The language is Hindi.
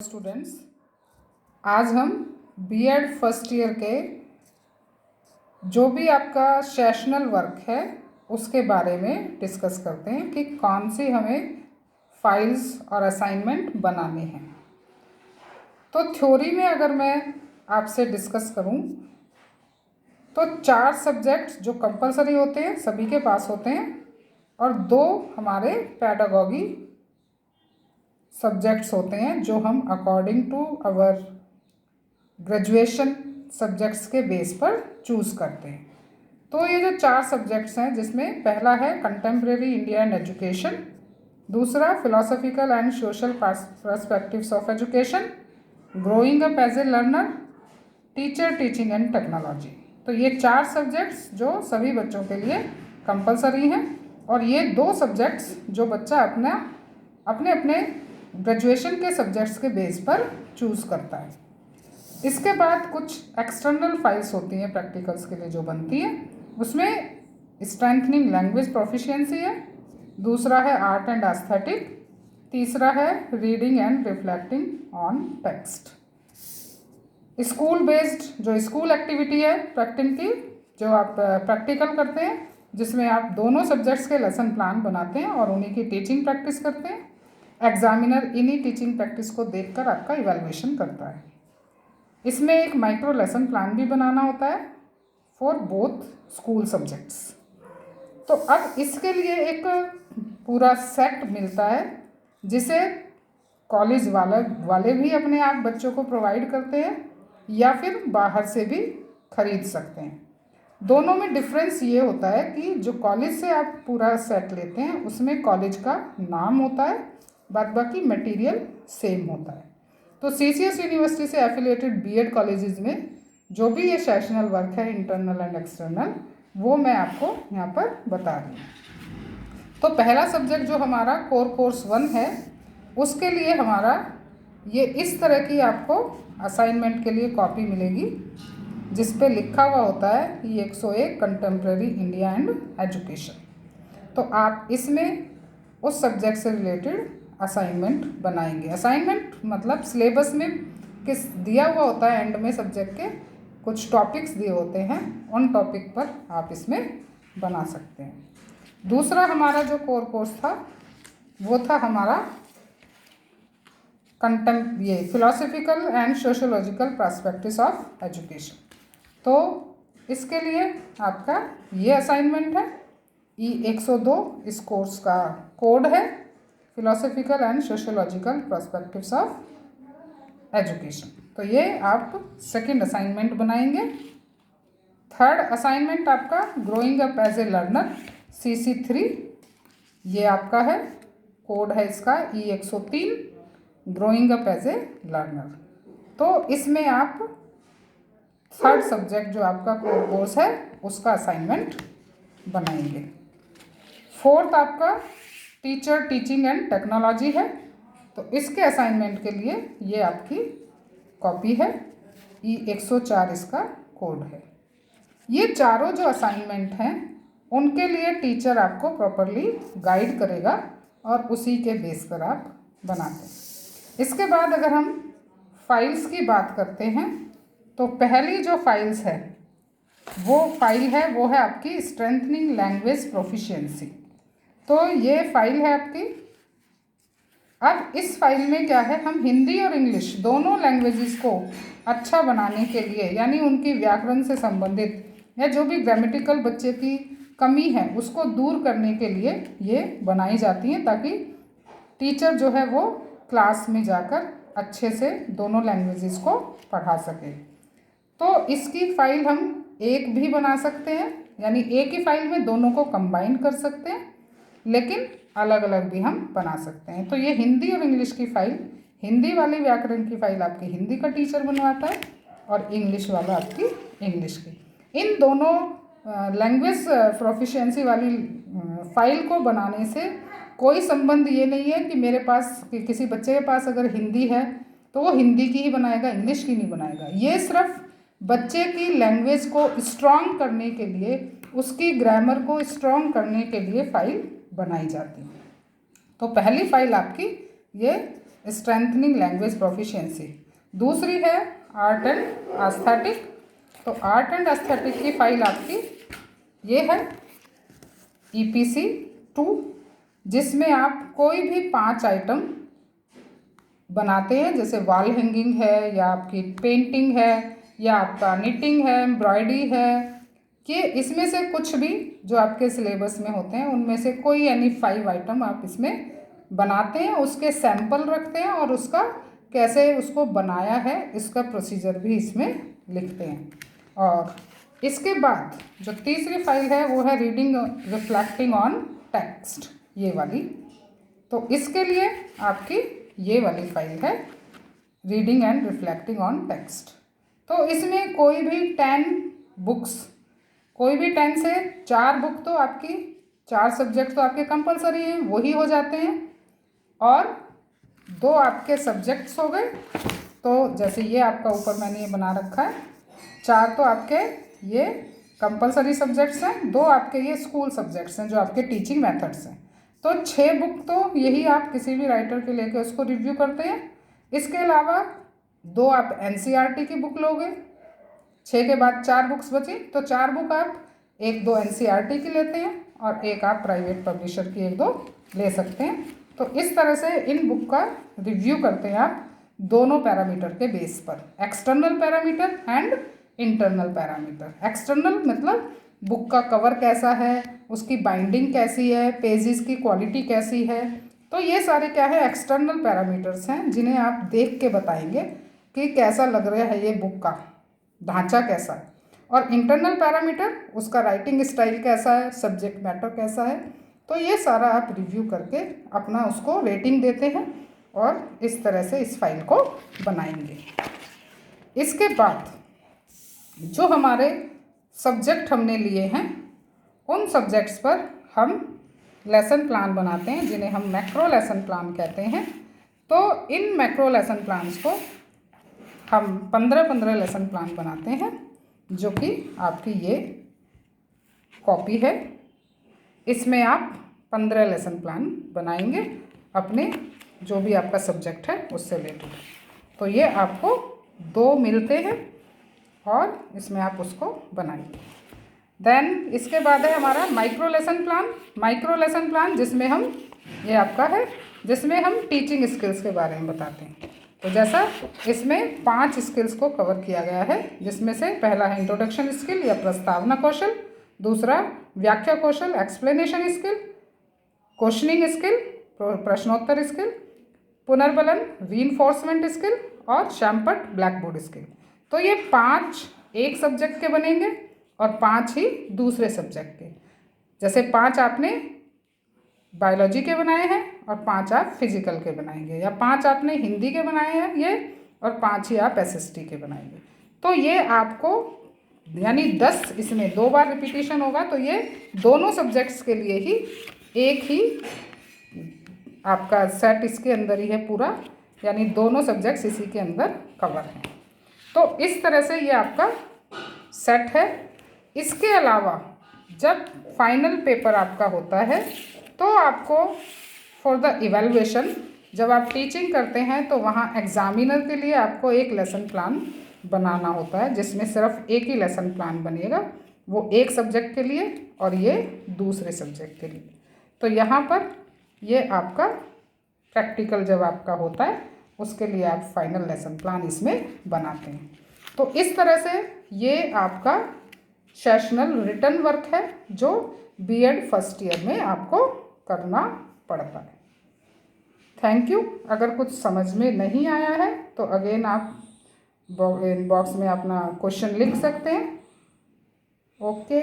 स्टूडेंट्स, आज हम बीएड फर्स्ट ईयर के जो भी आपका सेशनल वर्क है उसके बारे में डिस्कस करते हैं कि कौन सी हमें फाइल्स और असाइनमेंट बनाने हैं। तो थ्योरी में अगर मैं आपसे डिस्कस करूं तो 4 सब्जेक्ट्स जो कंपलसरी होते हैं सभी के पास होते हैं और 2 हमारे पैडागॉजी सब्जेक्ट्स होते हैं जो हम according to our graduation subjects के बेस पर चूज़ करते हैं। तो ये जो 4 सब्जेक्ट्स हैं जिसमें पहला है कंटेम्प्रेरी इंडिया एंड एजुकेशन, दूसरा philosophical and social perspectives of education, growing up as a learner, teacher teaching and technology. तो ये 4 सब्जेक्ट्स जो सभी बच्चों के लिए कंपलसरी हैं और ये 2 सब्जेक्ट्स जो बच्चा अपने अपने ग्रेजुएशन के सब्जेक्ट्स के बेस पर चूज़ करता है। इसके बाद कुछ एक्सटर्नल फाइल्स होती हैं प्रैक्टिकल्स के लिए जो बनती हैं, उसमें स्ट्रेंथनिंग लैंग्वेज प्रोफिशिएंसी है, दूसरा है आर्ट एंड एस्थेटिक, तीसरा है reading and reflecting on text. School based जो स्कूल एक्टिविटी है प्रैक्टिकल की, जो आप प्रैक्टिकल करते हैं जिसमें आप दोनों सब्जेक्ट्स के लेसन प्लान बनाते हैं और उन्हीं की टीचिंग प्रैक्टिस करते हैं। एग्जामिनर इन्हीं टीचिंग प्रैक्टिस को देखकर आपका इवैल्यूएशन करता है। इसमें एक माइक्रो लेसन प्लान भी बनाना होता है फॉर बोथ स्कूल सब्जेक्ट्स। तो अब इसके लिए एक पूरा सेट मिलता है जिसे कॉलेज वाले भी अपने आप बच्चों को प्रोवाइड करते हैं या फिर बाहर से भी खरीद सकते हैं। दोनों में डिफरेंस ये होता है कि जो कॉलेज से आप पूरा सेट लेते हैं उसमें कॉलेज का नाम होता है, बाद बाकी मटेरियल सेम होता है। तो सीसीएस यूनिवर्सिटी से एफिलिएटेड बीएड कॉलेजेस में जो भी ये सेशनल वर्क है इंटरनल एंड एक्सटर्नल, वो मैं आपको यहाँ पर बता रही हूँ। तो पहला सब्जेक्ट जो हमारा कोर कोर्स 1 है उसके लिए हमारा ये इस तरह की आपको असाइनमेंट के लिए कॉपी मिलेगी जिस पे लिखा हुआ होता है कि 101 कंटेम्प्रेरी इंडिया एंड एजुकेशन। तो आप इसमें उस सब्जेक्ट से रिलेटेड असाइनमेंट बनाएंगे। असाइनमेंट मतलब सिलेबस में किस दिया हुआ होता है, एंड में सब्जेक्ट के कुछ टॉपिक्स दिए होते हैं, उन टॉपिक पर आप इसमें बना सकते हैं। दूसरा हमारा जो कोर कोर्स था वो था हमारा philosophical and sociological perspectives of education. तो इसके लिए आपका ये असाइनमेंट है। E102 इस कोर्स का कोड है, philosophical and sociological perspectives of education. तो ये आप सेकंड असाइनमेंट बनाएंगे। थर्ड असाइनमेंट आपका growing up as a learner CC3, ये आपका है, कोड है इसका E103 growing up as a learner. तो इसमें आप थर्ड सब्जेक्ट जो आपका कोर कोर्स है उसका असाइनमेंट बनाएंगे। फोर्थ आपका टीचर टीचिंग एंड टेक्नोलॉजी है। तो इसके असाइनमेंट के लिए ये आपकी कॉपी है, E104 इसका कोड है। ये चारों जो असाइनमेंट हैं उनके लिए टीचर आपको प्रॉपरली गाइड करेगा और उसी के बेस पर आप बनाते हैं। इसके बाद अगर हम फाइल्स की बात करते हैं तो पहली जो फाइल्स है वो है आपकी स्ट्रेंथनिंग लैंग्वेज प्रोफिशिएंसी। तो ये फाइल है आपकी। अब इस फाइल में क्या है, हम हिंदी और इंग्लिश दोनों लैंग्वेजेस को अच्छा बनाने के लिए, यानी उनकी व्याकरण से संबंधित या जो भी ग्रामेटिकल बच्चे की कमी है उसको दूर करने के लिए ये बनाई जाती हैं ताकि टीचर जो है वो क्लास में जाकर अच्छे से दोनों लैंग्वेजेस को पढ़ा सके। तो इसकी फाइल हम एक भी बना सकते हैं, यानी एक ही फाइल में दोनों को कंबाइन कर सकते हैं, लेकिन अलग अलग भी हम बना सकते हैं। तो ये हिंदी और इंग्लिश की फाइल, हिंदी वाली व्याकरण की फाइल आपकी हिंदी का टीचर बनवाता है और इंग्लिश वाला आपकी इंग्लिश की। इन दोनों लैंग्वेज प्रोफिशिएंसी वाली फाइल को बनाने से कोई संबंध ये नहीं है कि मेरे पास किसी बच्चे के पास अगर हिंदी है तो वो हिंदी की ही बनाएगा, इंग्लिश की नहीं बनाएगा। ये सिर्फ बच्चे की लैंग्वेज को स्ट्रॉन्ग करने के लिए, उसकी ग्रामर को स्ट्रॉन्ग करने के लिए फाइल बनाई जाती है। तो पहली फाइल आपकी ये स्ट्रेंथनिंग लैंग्वेज प्रोफिशिएंसी। दूसरी है आर्ट एंड एस्थेटिक। तो आर्ट एंड एस्थेटिक की फाइल आपकी ये है EPC 2, जिसमें आप कोई भी 5 आइटम बनाते हैं, जैसे वॉल हैंगिंग है या आपकी पेंटिंग है या आपका निटिंग है, एम्ब्रॉयडरी है, कि इसमें से कुछ भी जो आपके सिलेबस में होते हैं उनमें से कोई यानी 5 आइटम आप इसमें बनाते हैं, उसके सैंपल रखते हैं और उसका कैसे उसको बनाया है इसका प्रोसीजर भी इसमें लिखते हैं। और इसके बाद जो तीसरी फाइल है वो है रीडिंग रिफ्लेक्टिंग ऑन टेक्स्ट, ये वाली। तो इसके लिए आपकी ये वाली फाइल है reading and reflecting on text. तो इसमें कोई भी 10 बुक्स, कोई भी 10 से 4 बुक तो आपकी 4 सब्जेक्ट तो आपके कंपलसरी हैं, वही हो जाते हैं, और 2 आपके सब्जेक्ट्स हो गए। तो जैसे ये आपका ऊपर मैंने ये बना रखा है, 4 तो आपके ये कंपलसरी सब्जेक्ट्स हैं, 2 आपके ये स्कूल सब्जेक्ट्स हैं जो आपके टीचिंग मेथड्स हैं। तो 6 बुक तो यही आप किसी भी राइटर के लेके उसको रिव्यू करते हैं। इसके अलावा 2 आप NCERT की बुक लोगे, 6 के बाद 4 बुक्स बची, तो 4 बुक आप 1-2 NCERT की लेते हैं और एक आप प्राइवेट पब्लिशर की 1-2 ले सकते हैं। तो इस तरह से इन बुक का रिव्यू करते हैं आप दोनों पैरामीटर के बेस पर, external parameter and internal parameter. External मतलब बुक का कवर कैसा है, उसकी बाइंडिंग कैसी है, पेजेस की क्वालिटी कैसी है। तो ये सारे क्या है, एक्सटर्नल पैरामीटर्स हैं जिन्हें आप देख के बताएंगे कि कैसा लग रहा है ये बुक का ढांचा कैसा है। और इंटरनल पैरामीटर उसका राइटिंग स्टाइल कैसा है, सब्जेक्ट मैटर कैसा है। तो ये सारा आप रिव्यू करके अपना उसको रेटिंग देते हैं और इस तरह से इस फाइल को बनाएंगे। इसके बाद जो हमारे सब्जेक्ट हमने लिए हैं उन सब्जेक्ट्स पर हम लेसन प्लान बनाते हैं, जिन्हें हम मैक्रो लेसन प्लान कहते हैं। तो इन मैक्रो लेसन प्लान्स को हम 15-15 लेसन प्लान बनाते हैं, जो कि आपकी ये कॉपी है। इसमें आप 15 लेसन प्लान बनाएंगे अपने जो भी आपका सब्जेक्ट है उससे रिलेटेड। तो ये आपको 2 मिलते हैं और इसमें आप उसको बनाएंगे। देन इसके बाद है हमारा micro lesson plan. Micro lesson plan जिसमें हम, ये आपका है, जिसमें हम टीचिंग स्किल्स के बारे में बताते हैं। तो जैसा इसमें 5 स्किल्स को कवर किया गया है, जिसमें से पहला है इंट्रोडक्शन स्किल या प्रस्तावना कौशल, दूसरा व्याख्या कौशल एक्सप्लेनेशन स्किल, क्वेश्चनिंग स्किल प्रश्नोत्तर स्किल, पुनर्बलन रीइंफोर्समेंट स्किल और शैम्पर्ट ब्लैकबोर्ड स्किल। तो ये 5 एक सब्जेक्ट के बनेंगे और 5 ही दूसरे सब्जेक्ट के। जैसे 5 आपने बायोलॉजी के बनाए हैं और 5 आप फिजिकल के बनाएंगे, या 5 आपने हिंदी के बनाए हैं ये और 5 ही आप SST के बनाएंगे। तो ये आपको यानी 10 इसमें 2 बार रिपीटिशन होगा, तो ये दोनों सब्जेक्ट्स के लिए ही एक ही आपका सेट इसके अंदर ही है पूरा, यानी दोनों सब्जेक्ट्स इसी के अंदर कवर हैं। तो इस तरह से ये आपका सेट है। इसके अलावा जब फाइनल पेपर आपका होता है तो आपको फॉर द इवैल्यूएशन, जब आप टीचिंग करते हैं तो वहाँ एग्जामिनर के लिए आपको एक लेसन प्लान बनाना होता है, जिसमें सिर्फ एक ही लेसन प्लान बनेगा, वो एक सब्जेक्ट के लिए और ये दूसरे सब्जेक्ट के लिए। तो यहाँ पर ये आपका प्रैक्टिकल जब आपका होता है उसके लिए आप फाइनल लेसन प्लान इसमें बनाते हैं। तो इस तरह से ये आपका सेशनल रिटन वर्क है जो B.Ed फर्स्ट ईयर में आपको करना पड़ता है। Thank you. अगर कुछ समझ में नहीं आया है तो अगेन आप इनबॉक्स में अपना क्वेश्चन लिख सकते हैं। ओके।